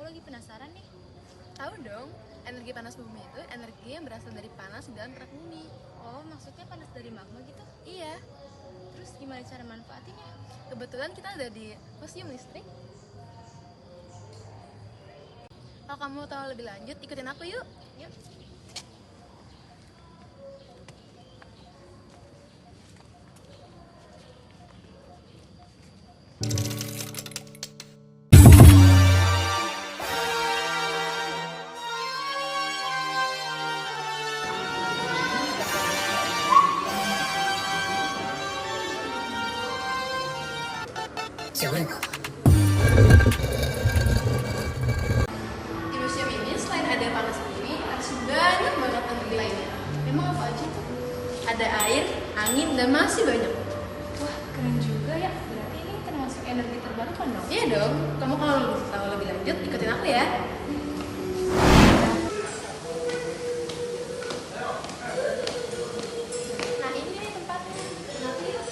lagi penasaran nih. Tahu dong, energi panas bumi itu energi yang berasal dari panas di dalam kerak bumi. Oh, maksudnya panas dari magma gitu? Iya, Terus gimana cara manfaatinnya? kebetulan kita ada di museum listrik. Kalau kamu tahu lebih lanjut, ikutin aku yuk. Yuk. Di museum ini selain ada panas bumi, ada banyak banget energi lainnya. Emang apa aja tuh? Ada air, angin, dan masih banyak. Wah, keren juga ya. Berarti ini termasuk energi terbarukan dong? Iya dong, kamu kalau mau tahu lebih lanjut, ikutin aku ya. Nah, ini nih tempatnya. Nanti yuk.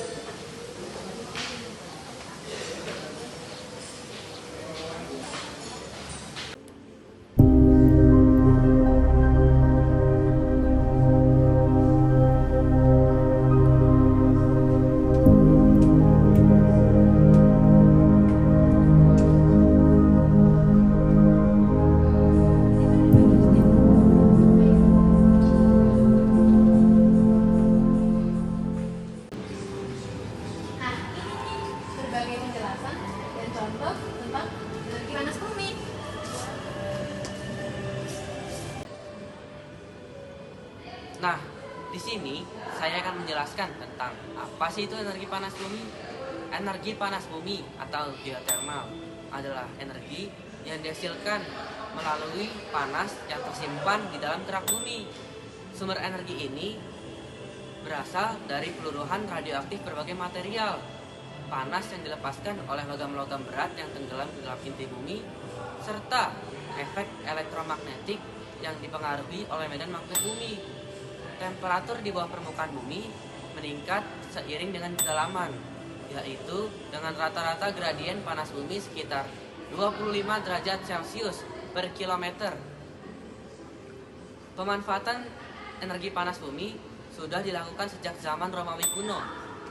Nah, ini nih berbagai penjelasan dan contoh tentang energi panas bumi. Nah, di sini saya akan menjelaskan tentang apa sih itu energi panas bumi. Energi panas bumi atau geothermal adalah energi yang dihasilkan melalui panas yang tersimpan di dalam kerak bumi. Sumber energi ini berasal dari peluruhan radioaktif berbagai material. Panas yang dilepaskan oleh logam-logam berat yang tenggelam di dalam inti bumi, serta efek elektromagnetik yang dipengaruhi oleh medan magnet bumi. Temperatur di bawah permukaan bumi meningkat seiring dengan kedalaman, yaitu dengan rata-rata gradien panas bumi sekitar 25 derajat Celcius per kilometer. Pemanfaatan energi panas bumi sudah dilakukan sejak zaman Romawi kuno,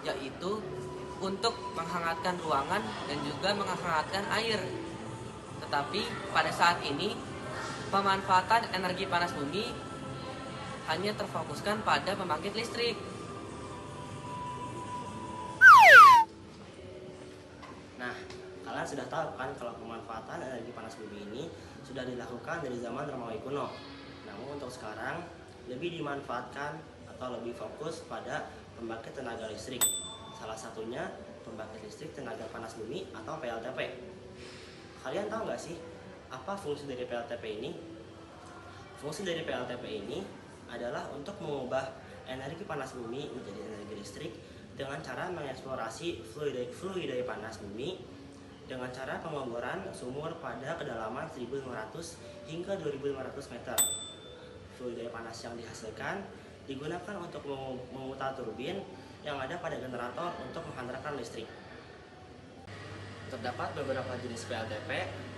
yaitu untuk menghangatkan ruangan dan juga menghangatkan air. Tetapi pada saat ini, pemanfaatan energi panas bumi hanya terfokuskan pada pembangkit listrik. Nah, kalian sudah tahu kan kalau pemanfaatan energi panas bumi ini sudah dilakukan dari zaman Romawi kuno. Namun untuk sekarang lebih dimanfaatkan atau lebih fokus pada pembangkit tenaga listrik. Salah satunya pembangkit listrik tenaga panas bumi atau PLTP. Kalian tahu nggak sih apa fungsi dari PLTP ini? Fungsi dari PLTP ini adalah untuk mengubah energi panas bumi menjadi energi listrik dengan cara mengeksplorasi fluida panas bumi dengan cara pemboboran sumur pada kedalaman 1.500 hingga 2.500 meter. Fluida panas yang dihasilkan digunakan untuk memutar turbin yang ada pada generator untuk menghantarkan listrik. Terdapat beberapa jenis PLTP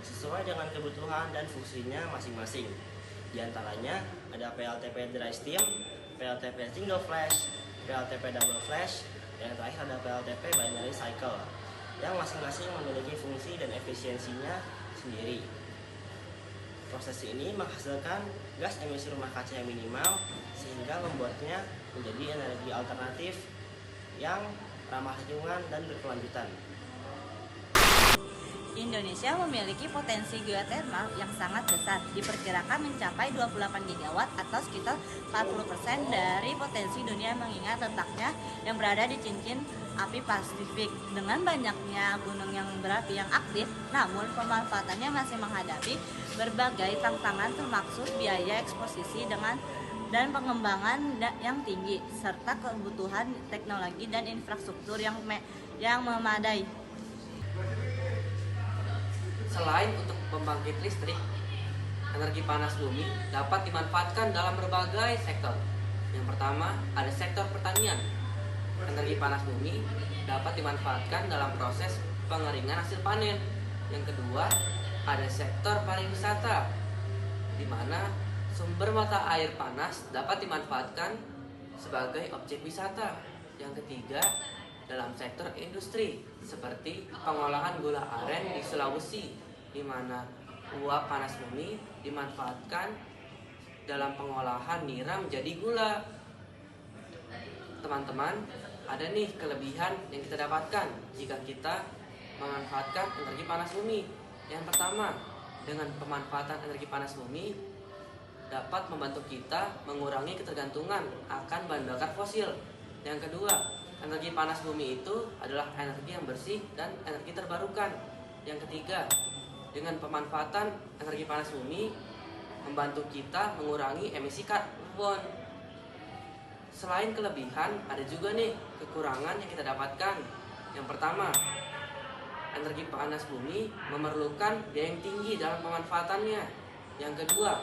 sesuai dengan kebutuhan dan fungsinya masing-masing. Di antaranya ada PLTP dry steam, PLTP single flash, PLTP double flash, dan yang terakhir ada PLTP binary cycle yang masing-masing memiliki fungsi dan efisiensinya sendiri. Proses ini menghasilkan gas emisi rumah kaca yang minimal sehingga membuatnya menjadi energi alternatif yang ramah lingkungan dan berkelanjutan. Indonesia memiliki potensi geotermal yang sangat besar, diperkirakan mencapai 28 gigawatt atau sekitar 40% dari potensi dunia mengingat letaknya yang berada di cincin api Pasifik. Dengan banyaknya gunung yang berapi yang aktif, namun pemanfaatannya masih menghadapi berbagai tantangan termasuk biaya eksposisi dan pengembangan yang tinggi serta kebutuhan teknologi dan infrastruktur yang memadai. Selain untuk pembangkit listrik, energi panas bumi dapat dimanfaatkan dalam berbagai sektor. Yang pertama, ada sektor pertanian. Energi panas bumi dapat dimanfaatkan dalam proses pengeringan hasil panen. Yang kedua, ada sektor pariwisata, di mana sumber mata air panas dapat dimanfaatkan sebagai objek wisata. Yang ketiga, dalam sektor industri seperti pengolahan gula aren di Sulawesi, di mana uap panas bumi dimanfaatkan dalam pengolahan nira menjadi gula. Teman-teman, ada nih kelebihan yang kita dapatkan jika kita memanfaatkan energi panas bumi. Yang pertama, dengan pemanfaatan energi panas bumi dapat membantu kita mengurangi ketergantungan akan bahan bakar fosil. Yang kedua, energi panas bumi itu adalah energi yang bersih dan energi terbarukan. Yang ketiga, dengan pemanfaatan energi panas bumi membantu kita mengurangi emisi karbon. Selain kelebihan, ada juga nih kekurangan yang kita dapatkan. Yang pertama, energi panas bumi memerlukan biaya yang tinggi dalam pemanfaatannya. Yang kedua,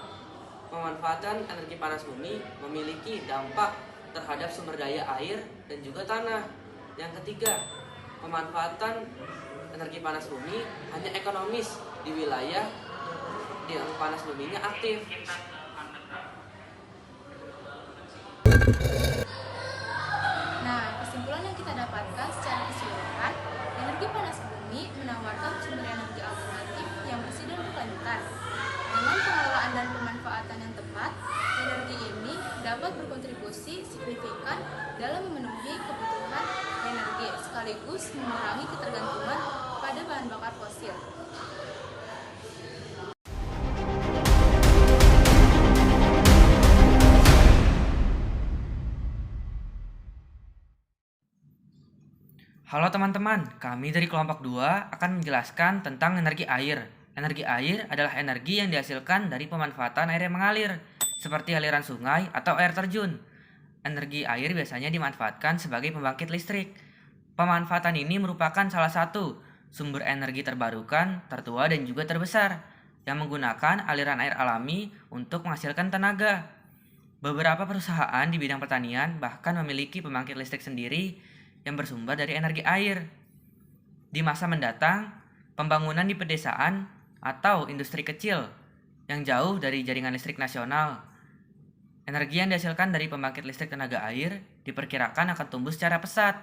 pemanfaatan energi panas bumi memiliki dampak terhadap sumber daya air dan juga tanah. Yang ketiga, pemanfaatan energi panas bumi hanya ekonomis di wilayah yang panas buminya aktif. Nah, kesimpulan yang kita dapatkan secara keseluruhan, energi panas bumi menawarkan sumber energi alternatif yang bersih dan berkelanjutan. Dengan pengelolaan dan pemanfaatan yang tepat, energi ini dapat berkontribusi signifikan dalam memenuhi kebutuhan energi sekaligus mengurangi ketergantungan pada bahan bakar fosil. Halo teman-teman, kami dari kelompok 2 akan menjelaskan tentang energi air. Energi air adalah energi yang dihasilkan dari pemanfaatan air yang mengalir, seperti aliran sungai atau air terjun. Energi air biasanya dimanfaatkan sebagai pembangkit listrik. Pemanfaatan ini merupakan salah satu sumber energi terbarukan, tertua dan juga terbesar, yang menggunakan aliran air alami untuk menghasilkan tenaga. Beberapa perusahaan di bidang pertanian bahkan memiliki pembangkit listrik sendiri yang bersumber dari energi air. Di masa mendatang, pembangunan di pedesaan atau industri kecil yang jauh dari jaringan listrik nasional, energi yang dihasilkan dari pembangkit listrik tenaga air diperkirakan akan tumbuh secara pesat.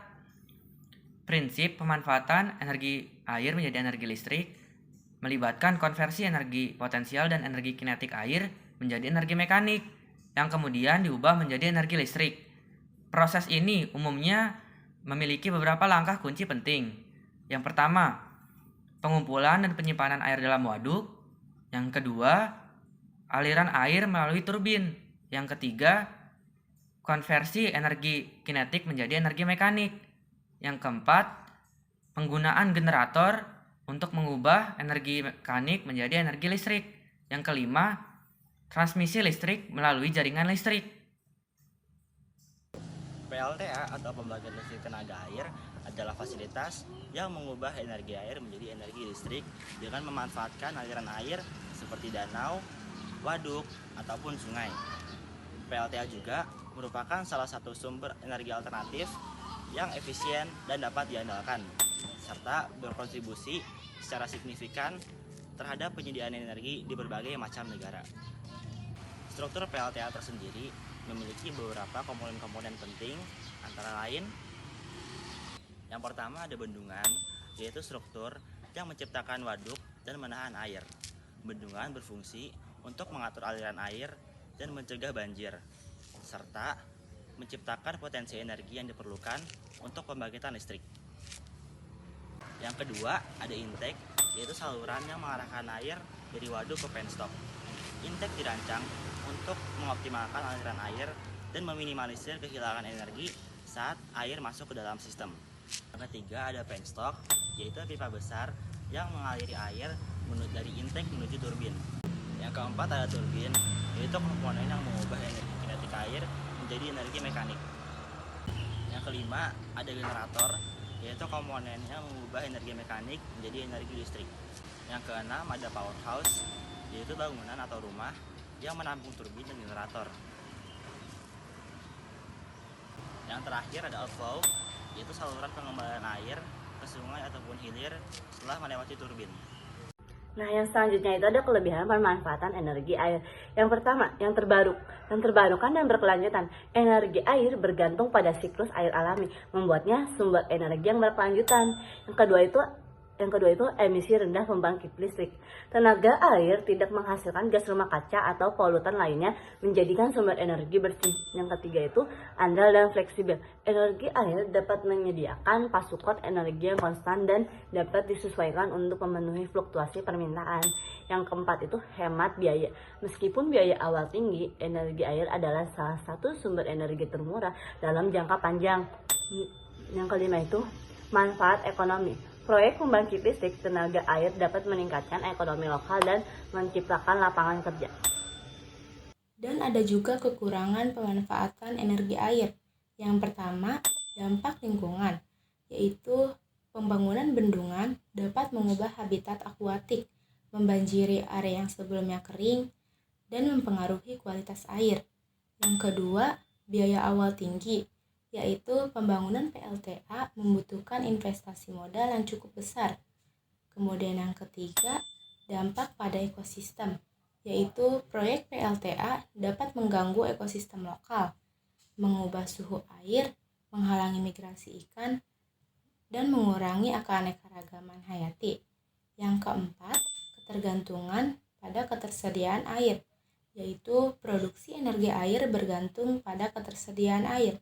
Prinsip pemanfaatan energi air menjadi energi listrik melibatkan konversi energi potensial dan energi kinetik air menjadi energi mekanik, yang kemudian diubah menjadi energi listrik. Proses ini umumnya memiliki beberapa langkah kunci penting. Yang pertama, pengumpulan dan penyimpanan air dalam waduk. Yang kedua, aliran air melalui turbin. Yang ketiga, konversi energi kinetik menjadi energi mekanik. Yang keempat, penggunaan generator untuk mengubah energi mekanik menjadi energi listrik. Yang kelima, transmisi listrik melalui jaringan listrik. PLTA atau pembangkit listrik tenaga air adalah fasilitas yang mengubah energi air menjadi energi listrik dengan memanfaatkan aliran air seperti danau, waduk, ataupun sungai. PLTA juga merupakan salah satu sumber energi alternatif yang efisien dan dapat diandalkan, serta berkontribusi secara signifikan terhadap penyediaan energi di berbagai macam negara. Struktur PLTA tersendiri memiliki beberapa komponen-komponen penting, antara lain yang pertama ada bendungan, yaitu struktur yang menciptakan waduk dan menahan air. Bendungan berfungsi untuk mengatur aliran air dan mencegah banjir, serta menciptakan potensi energi yang diperlukan untuk pembangkitan listrik. Yang kedua ada intake, yaitu saluran yang mengarahkan air dari waduk ke penstop. Intake dirancang untuk mengoptimalkan aliran air dan meminimalisir kehilangan energi saat air masuk ke dalam sistem. Yang ketiga ada penstock, yaitu pipa besar yang mengaliri air dari intake menuju turbin. Yang keempat ada turbin, yaitu komponen yang mengubah energi kinetik air menjadi energi mekanik. Yang kelima ada generator, yaitu komponen yang mengubah energi mekanik menjadi energi listrik. Yang keenam ada powerhouse, yaitu bangunan atau rumah yang menampung turbin dan generator. Yang terakhir ada outflow, yaitu saluran pengembalian air ke sungai ataupun hilir setelah melewati turbin. Nah, yang selanjutnya itu ada kelebihan pemanfaatan energi air. Yang pertama, yang terbarukan dan berkelanjutan. Energi air bergantung pada siklus air alami, membuatnya sumber energi yang berkelanjutan. Yang kedua itu emisi rendah pembangkit listrik. Tenaga air tidak menghasilkan gas rumah kaca atau polutan lainnya, menjadikan sumber energi bersih. Yang ketiga itu andal dan fleksibel. Energi air dapat menyediakan pasokan energi yang konstan dan dapat disesuaikan untuk memenuhi fluktuasi permintaan. Yang keempat itu hemat biaya. Meskipun biaya awal tinggi, energi air adalah salah satu sumber energi termurah dalam jangka panjang. Yang kelima itu manfaat ekonomi. Proyek pembangkit listrik tenaga air dapat meningkatkan ekonomi lokal dan menciptakan lapangan kerja. Dan ada juga kekurangan pemanfaatan energi air. Yang pertama, dampak lingkungan, yaitu pembangunan bendungan dapat mengubah habitat akuatik, membanjiri area yang sebelumnya kering, dan mempengaruhi kualitas air. Yang kedua, biaya awal tinggi, yaitu pembangunan PLTA membutuhkan investasi modal yang cukup besar. Kemudian yang ketiga, dampak pada ekosistem, yaitu proyek PLTA dapat mengganggu ekosistem lokal, mengubah suhu air, menghalangi migrasi ikan, dan mengurangi keanekaragaman hayati. Yang keempat, ketergantungan pada ketersediaan air, yaitu produksi energi air bergantung pada ketersediaan air,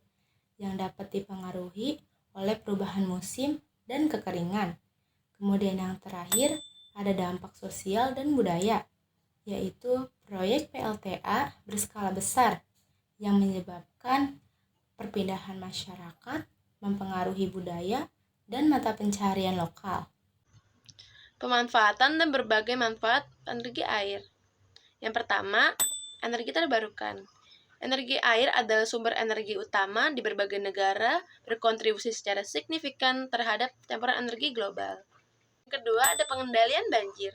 yang dapat dipengaruhi oleh perubahan musim dan kekeringan. Kemudian yang terakhir, ada dampak sosial dan budaya, yaitu proyek PLTA berskala besar yang menyebabkan perpindahan masyarakat, mempengaruhi budaya, dan mata pencaharian lokal. Pemanfaatan dan berbagai manfaat energi air. Yang pertama, energi terbarukan. Energi air adalah sumber energi utama di berbagai negara, berkontribusi secara signifikan terhadap campuran energi global. Yang kedua, ada pengendalian banjir.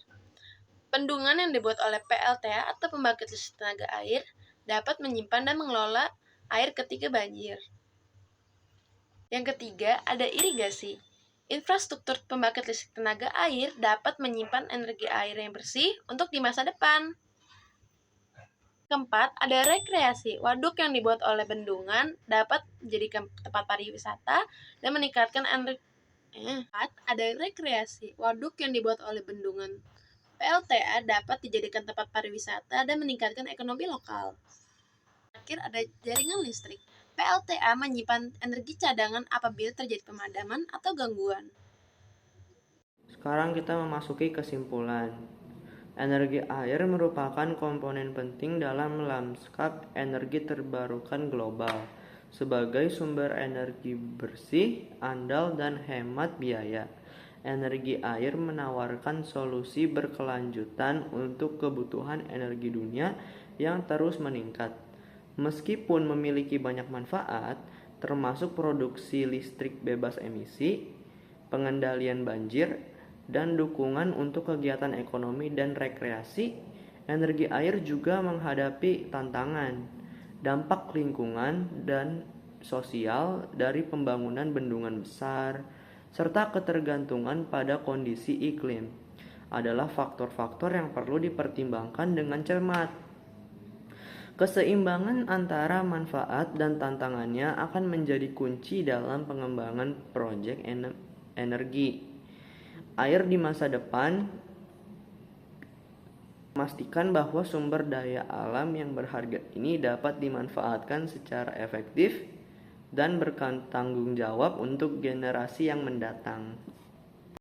Bendungan yang dibuat oleh PLTA atau pembangkit listrik tenaga air dapat menyimpan dan mengelola air ketika banjir. Yang ketiga, ada irigasi. Infrastruktur pembangkit listrik tenaga air dapat menyimpan energi air yang bersih untuk di masa depan. Keempat, ada rekreasi. Waduk yang dibuat oleh bendungan dapat menjadikan tempat pariwisata dan meningkatkan energi. Ada rekreasi. Waduk yang dibuat oleh bendungan PLTA dapat dijadikan tempat pariwisata dan meningkatkan ekonomi lokal. Terakhir, ada jaringan listrik. PLTA menyimpan energi cadangan apabila terjadi pemadaman atau gangguan. Sekarang kita memasuki kesimpulan. Energi air merupakan komponen penting dalam lanskap energi terbarukan global sebagai sumber energi bersih, andal, dan hemat biaya. Energi air menawarkan solusi berkelanjutan untuk kebutuhan energi dunia yang terus meningkat. Meskipun memiliki banyak manfaat, termasuk produksi listrik bebas emisi, pengendalian banjir, dan dukungan untuk kegiatan ekonomi dan rekreasi, energi air juga menghadapi tantangan, dampak lingkungan dan sosial dari pembangunan bendungan besar, serta ketergantungan pada kondisi iklim adalah faktor-faktor yang perlu dipertimbangkan dengan cermat. Keseimbangan antara manfaat dan tantangannya akan menjadi kunci dalam pengembangan proyek energi air di masa depan. Memastikan bahwa sumber daya alam yang berharga ini dapat dimanfaatkan secara efektif dan bertanggung jawab untuk generasi yang mendatang.